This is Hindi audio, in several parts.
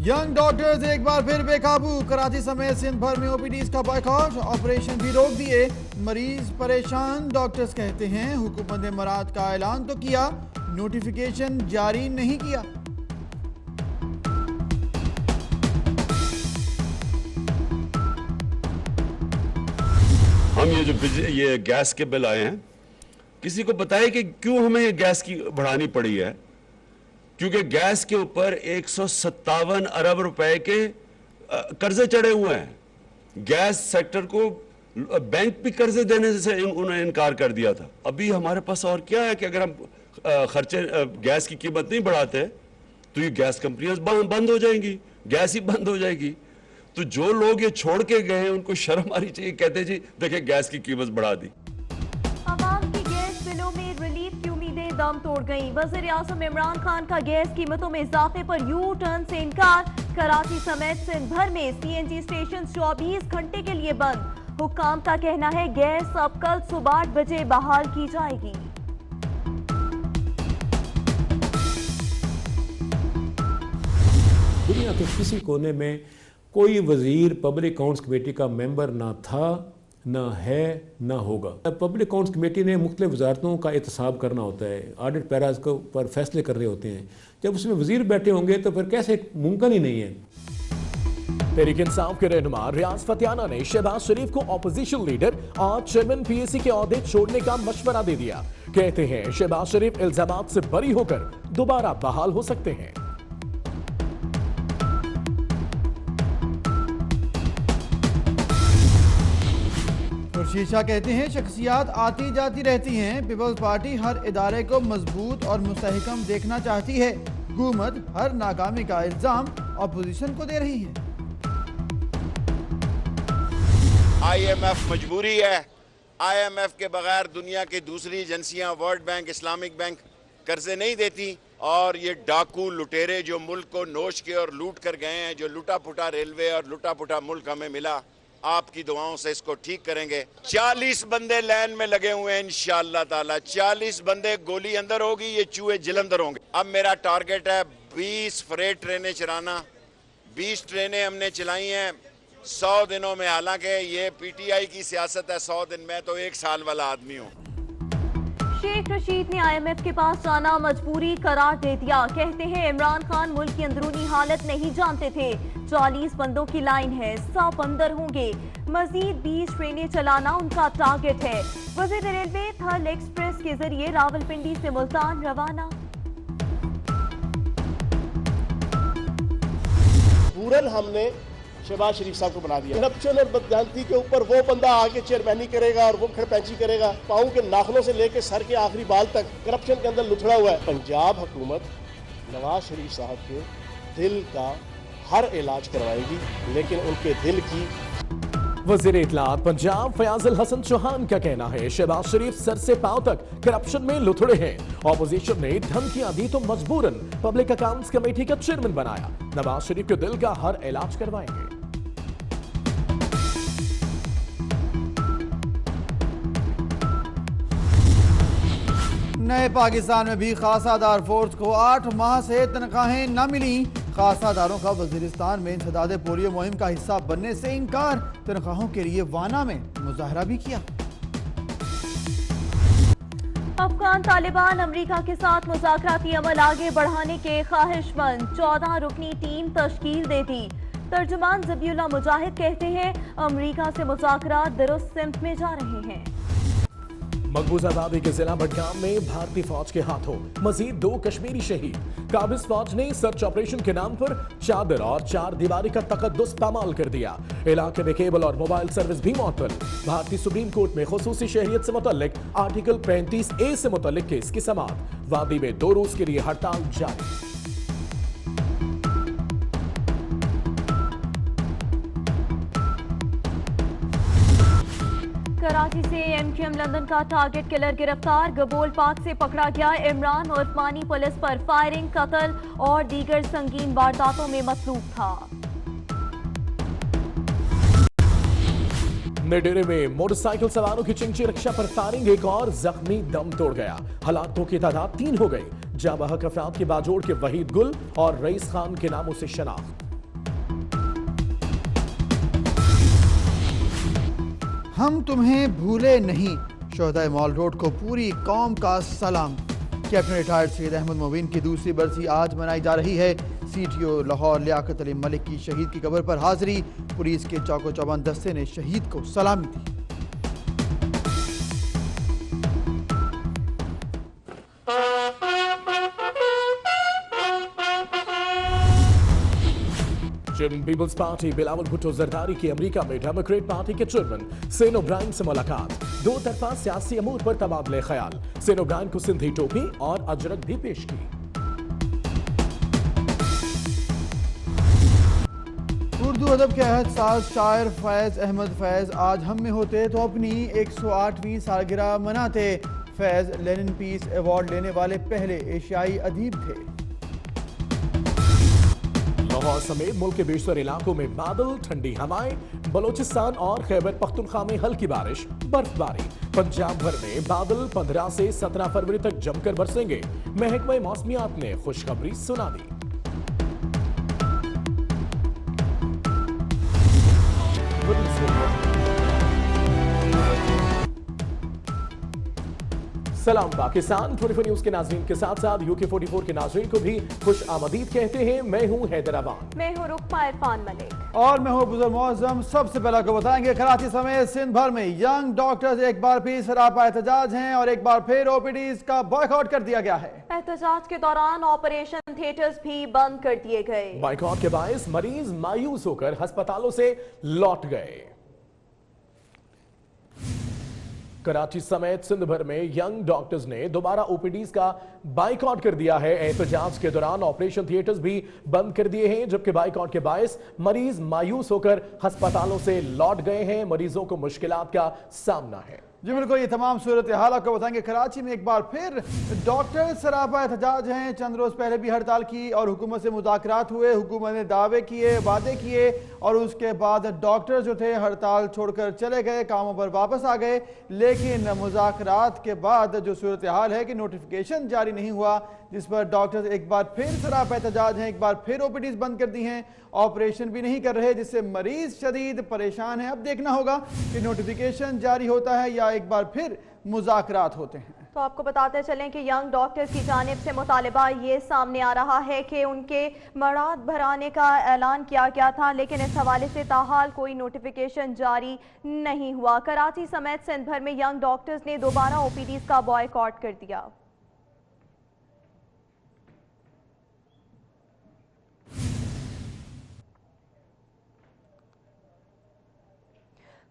यंग डॉक्टर्स एक बार फिर बेकाबू, कराची समेत सिंध भर में ओपीडीज का बॉयकॉट, ऑपरेशन भी रोक दिए, मरीज परेशान। डॉक्टर्स कहते हैं हुकूमत ने मराद का ऐलान तो किया, नोटिफिकेशन जारी नहीं किया। हम ये गैस के बिल आए हैं, किसी को बताए कि क्यों हमें ये गैस की बढ़ानी पड़ी है? क्योंकि गैस के ऊपर 157 अरब रुपए के कर्जे चढ़े हुए हैं। गैस सेक्टर को बैंक भी कर्जे देने से उन्होंने इनकार कर दिया था। अभी हमारे पास और क्या है कि अगर हम खर्चे गैस की कीमत नहीं बढ़ाते तो ये गैस कंपनियां बंद हो जाएंगी, गैस ही बंद हो जाएगी। तो जो लोग ये छोड़ के गए हैं उनको शर्म आनी चाहिए। कहते जी देखिए गैस की कीमत बढ़ा दी। आवाम की गैस बिलों में रिलीफ की उम्मीदें दम तोड़ गईं। वज़ीर आज़म इमरान खान का गैस कीमतों में इजाफे पर यू टर्न से इनकार। कराची समेत सिंध भर में सीएनजी स्टेशन 24 घंटे के लिए बंद। हुक्काम का कहना है गैस अब कल सुबह 8 बजे बहाल की जाएगी। दुनिया के किसी कोने में कोई वजीर पब्लिक अकाउंट्स कमेटी का मेंबर ना था, ना है, ना होगा। पब्लिक अकाउंट्स कमेटी ने मुख्तलिफ वजारतों का एहतसाब करना होता है, ऑडिट पैराज को पर फैसले करने होते हैं। जब उसमें वजीर बैठे होंगे तो फिर कैसे, मुमकिन ही नहीं है। तहरीक इंसाफ के रहनुमा रियाज फतियाना ने शहबाज शरीफ को ऑपोजिशन लीडर और चेयरमैन पीएसी के ओहदे छोड़ने का मशवरा दे दिया। कहते हैं शहबाज शरीफ इल्जामात से बरी होकर दोबारा बहाल हो सकते हैं। शीशा कहते हैं शख्सियात आती जाती रहती हैं, पीपल्स पार्टी हर इदारे को मजबूत और मुस्तहकम देखना चाहती है। हुकूमत हर नाकामी का इल्जाम अपोजिशन को दे रही है। IMF मजबूरी है। IMF के बगैर दुनिया की दूसरी एजेंसियां, वर्ल्ड बैंक, इस्लामिक बैंक कर्जे नहीं देती। और ये डाकू लुटेरे जो मुल्क को नोच के और लूट कर गए हैं, जो लुटा पुटा रेलवे और लुटा पुटा मुल्क हमें मिला, आपकी दुआओं से इसको ठीक करेंगे। 40 बंदे लाइन में लगे हुए हैं इंशाअल्लाह ताला। 40 बंदे, गोली अंदर होगी, ये चूहे जलंधर होंगे। अब मेरा टारगेट है 20 फ्रेट ट्रेनें चलाना। 20 ट्रेनें हमने चलाई हैं 100 दिनों में। हालांकि ये PTI की सियासत है 100 दिन, मैं तो 1 साल वाला आदमी हूँ। शेख रशीद ने IMF के पास जाना मजबूरी करार दे दिया। कहते हैं इमरान खान मुल्क की अंदरूनी हालत नहीं जानते थे। 40 बंदों की लाइन है, 100 अंदर होंगे। मजीद 20 ट्रेनें चलाना उनका टारगेट है। वजीर रेलवे थल एक्सप्रेस के जरिए रावलपिंडी से मुल्तान रवाना। पूरन हमने शहबाज शरीफ साहब को बना दिया। करप्शन और बदजानती के ऊपर वो बंदा आके चेयरमैनी करेगा और वो खड़पैंची करेगा। पाँव के नाखनों से लेकर सर के आखिरी बाल तक करप्शन के अंदर लुथड़ा हुआ है। पंजाब हुकूमत नवाज शरीफ साहब के दिल का हर इलाज करवाएगी, लेकिन उनके दिल की। वजीर इत्तलात पंजाब फयाजुल हसन चौहान का कहना है शहबाज शरीफ सर से पांव तक करप्शन में लुथड़े हैं। ऑपोजिशन ने धमकियां दी तो मजबूरन पब्लिक अकाउंट्स कमेटी का चेयरमैन बनाया। नवाज शरीफ के दिल का हर इलाज करवाएंगे। नए पाकिस्तान में भी खासादार फोर्स को 8 माह से तनख्वाहें न मिली। खासादारों का वजीरिस्तान में इंसदाद पोलियो मुहिम का हिस्सा बनने से इनकार। तनख्वाहों के लिए वाना में मुजाहरा भी किया। अफगान तालिबान अमेरिका के साथ मुज़ाकराती अमल आगे बढ़ाने के ख्वाहिशमंद। 14 रुकनी टीम तश्कील दे दी। तर्जुमान ज़बीउल्लाह मुजाहिद कहते हैं अमेरिका से मुज़ाकरात दुरुस्त सिमत में जा रहे हैं। मकबूजा आबादी के जिला बडगाम में भारतीय फौज के हाथों मजीद 2 कश्मीरी शहीद। काबिज फौज ने सर्च ऑपरेशन के नाम पर चादर और 4 दीवारी का तकद्दुस पामाल कर दिया। इलाके में केबल और मोबाइल सर्विस भी मुअत्तल। भारतीय सुप्रीम कोर्ट में खुसूसी शहरियत से मुतल्लिक आर्टिकल 35A से मुतल्लिक केस की समाअत। वादी में 2 रोज के लिए हड़ताल जारी। कराची से MQM लंदन का टारगेट किलर गिरफ्तार। गबोल पार्क से पकड़ा गया इमरान उस्मानी पुलिस पर फायरिंग, कत्ल और दीगर संगीन वारदातों में मसरूफ था। नेडेरे में मोटरसाइकिल सवारों की चिंची रक्षा पर फायरिंग, एक और जख्मी दम तोड़ गया। हलाकों की तादाद 3 हो गई। जाँ बहक अफराद के बाजोड़ के वहीद गुल और रईस खान के नामों से शनाख्त। हम तुम्हें भूले नहीं, शोहदाए मॉल रोड को पूरी कौम का सलाम। कैप्टन रिटायर्ड सैयद अहमद मोबिन की दूसरी बरसी आज मनाई जा रही है। सीटीओ लाहौर लियाकत अली मलिक की शहीद की कब्र पर हाजिरी, पुलिस के चौको चौबंद दस्ते ने शहीद को सलामी दी। पीपल्स पार्टी बिलावल भुट्टो जरदारी की अमेरिका में डेमोक्रेट पार्टी के चेयरमैन सेन ओब्रायन से मुलाकात, दो तरफा सियासी अमूर पर तबादले ख्याल। सेन ओब्रायन को सिंधी टोपी और अजरक भी पेश की। उर्दू अदब के अहद साज शायर फैज़ अहमद फैज़ आज हम में होते तो अपनी 108वीं सालगिरह मनाते। फैज़ लेनिन पीस अवार्ड लेने वाले पहले एशियाई अदीब थे। लाहौर समेत मुल्क के बेशतर इलाकों में बादल, ठंडी हवाएं, बलोचिस्तान और खैबर पख्तूनख्वा में हल्की बारिश, बर्फबारी। पंजाब भर में बादल 15 से 17 फरवरी तक जमकर बरसेंगे, महकमा मौसमियात ने खुशखबरी सुना दी। सलाम पाकिस्तान 24 न्यूज के नाज़रीन के साथ साथ यूके 44 के नाज़रीन को भी खुश आमदीद कहते हैं। मैं हूं हैदराबाद, मैं हूं रुकमा इरफान मलिक और मैं हूं बुजुर्ग मौज़म। सबसे पहले को बताएंगे कराची समेत सिंध भर में यंग डॉक्टर्स एक बार फिर सरापा एहतजाज हैं और एक बार फिर ओपीडीज का बॉयकॉट कर दिया गया है। एहतजाज के दौरान ऑपरेशन थिएटर्स भी बंद कर दिए गए। बॉयकॉट के बायस मरीज मायूस होकर अस्पतालों से लौट गए। कराची समेत सिंध भर में यंग डॉक्टर्स ने दोबारा ओपीडीज का बाइकआउट कर दिया है। एहतजाज के दौरान ऑपरेशन थिएटर्स भी बंद कर दिए हैं, जबकि बाइकआउट के बायस मरीज मायूस होकर अस्पतालों से लौट गए हैं। मरीजों को मुश्किलात का सामना है। जी बिल्कुल, ये तमाम सूरत हाल आपको बताएंगे। कराची में एक बार फिर डॉक्टर सरापा एहतजाज हैं। चंद रोज पहले भी हड़ताल की और हुकूमत से मुज़ाकरात हुए। हुकूमत ने दावे किए, वादे किए और उसके बाद डॉक्टर जो थे हड़ताल छोड़कर चले गए, कामों पर वापस आ गए। लेकिन मुज़ाकरात के बाद जो सूरत हाल है कि नोटिफिकेशन जारी नहीं हुआ, जिस पर डॉक्टर्स एक बार फिर सरापा एहतजाज हैं। एक बार फिर ओपीडीज बंद कर दी हैं, ऑपरेशन भी नहीं कर रहे, जिससे मरीज शदीद परेशान है। अब देखना होगा कि नोटिफिकेशन जारी होता है या एक बार फिर मुज़ाकरात होते हैं। तो आपको बताते चलें कि यंग डॉक्टर्स की जानिब से मुतालिबा ये सामने आ रहा है कि उनके मराद भराने का ऐलान किया गया था, लेकिन इस हवाले से ताहाल कोई नोटिफिकेशन जारी नहीं हुआ। कराची समेत सिंध भर में यंग डॉक्टर्स ने दोबारा ओपीडीज का बॉयकॉट कर दिया।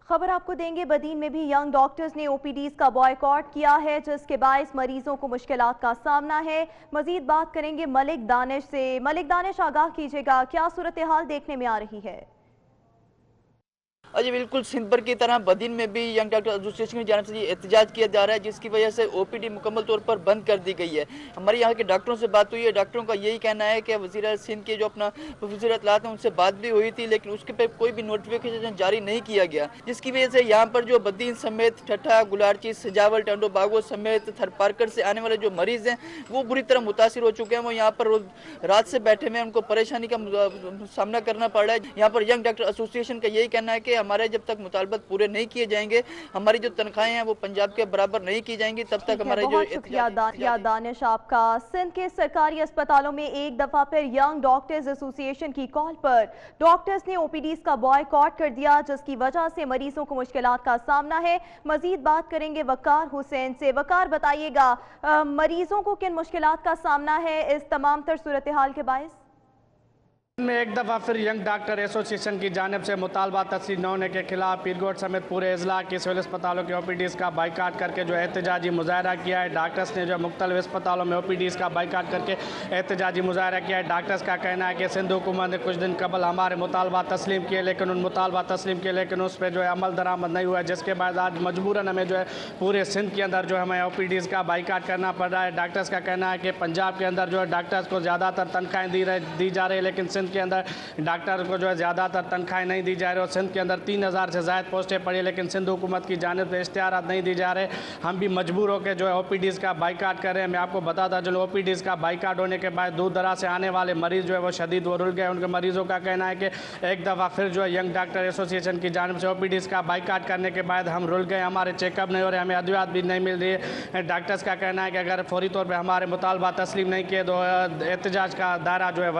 खबर आपको देंगे, बदीन में भी यंग डॉक्टर्स ने ओपीडीज का बॉयकॉट किया है, जिसके बायस मरीजों को मुश्किलात का सामना है। मजीद बात करेंगे मलिक दानिश से। मलिक दानिश, आगाह कीजिएगा, क्या सूरत हाल देखने में आ रही है? जी बिल्कुल, सिंध भर की तरह बदीन में भी यंग डॉक्टर एसोसिएशन की जानिब से एहतजाज किया जा रहा है, जिसकी वजह से ओपीडी मुकम्मल तौर पर बंद कर दी गई है। हमारे यहाँ के डॉक्टरों से बात हुई है, डॉक्टरों का यही कहना है कि वज़ीर सिंध के जो अपना वज़ीर इत्तलात हैं उनसे बात भी हुई थी, लेकिन उसके पे कोई भी नोटिफिकेशन जारी नहीं किया गया, जिसकी वजह से यहाँ पर जो बदीन समेत ठट्ठा, गुलारची, सजावल, टंडो बागो समेत थरपारकर से आने वाले जो मरीज़ हैं वो बुरी तरह मुतासिर हो चुके हैं। वो यहाँ पर रात से बैठे हुए, उनको परेशानी का सामना करना पड़ रहा है। यहाँ पर यंग डॉक्टर एसोसिएशन का यही कहना है कि हमारे जब तक मुतालबत पूरे नहीं किए जाएंगे, हमारी जो तनख्वाहें हैं वो पंजाब के बराबर नहीं की जाएंगी, तब तक हमारे जो शुक्रिया दानिश आपका। सिंध के सरकारी अस्पतालों में एक दफा फिर यंग डॉक्टर्स एसोसिएशन की कॉल पर डॉक्टर्स ने ओपीडीज का बॉयकॉट कर दिया, जिसकी वजह से मरीजों को मुश्किलात का सामना है। मजीद बात करेंगे वकार हुसैन से। वकार, बताइएगा मरीजों को किन मुश्किलात का सामना है इस तमाम तर सूरत हाल के बायस? में एक दफ़ा फिर यंग डॉक्टर एसोसिएशन की जानिब से मुतालबा तस्लीम न होने के खिलाफ पीरगोट समेत पूरे अजला के सिविल अस्पतालों के ओपीडीज़ का बाइकाट करके जो एहतजाजी मुजाहरा किया है। डॉक्टर्स ने जो मुख्तलिफ अस्पतालों में ओपीडीज़ का बाइकाट करके एहतजाजी मुजाहरा किया है। डॉक्टर्स का कहना है कि सिंध हुकूमत ने कुछ दिन कबल हमारे मुतालबा तस्लीम किए, लेकिन उन मुतालबा तस्लीम किए लेकिन उस पर जो है अमल दरामद नहीं हुआ है, जिसके बाद आज मजबूरन हमें जो है पूरे सिंध के अंदर जो हमें ओपीडीज़ का बाइकाट करना पड़ रहा है। डॉक्टर्स का कहना है कि पंजाब के अंदर जो है डॉक्टर्स को ज़्यादातर तनख्वाहें दी जा रही है, लेकिन सिंध सिंध के अंदर डॉक्टर को जो है ज़्यादातर तनख्वाहें नहीं दी जा रही और सिंध के अंदर 3000 से ज़्यादा पोस्टें पड़ी, लेकिन सिंध हुकूमत की जानिब से इश्तिहारात नहीं दी जा रहे। हम भी मजबूर होकर जो है OPDs का बाइकाट कर रहे हैं। मैं आपको बताता चलूँ, OPDs का बाइकाट होने के बाद दूर दराज से आने वाले मरीज़ जो है वो शदीद वो रुल गए। उनके मरीज़ों का कहना है कि एक दफ़ा फिर जो है यंग डॉक्टर एसोसिएशन की जानिब से OPDs का बाइकाट करने के बाद हम रुल गए, हमारे चेकअप नहीं हो रहे, हमें अद्वियात भी नहीं मिल रही है। डॉक्टर्स का कहना है कि अगर फौरी तौर पर हमारे मुतालबा तस्लीम नहीं किए तो एहतजाज का दायरा जो है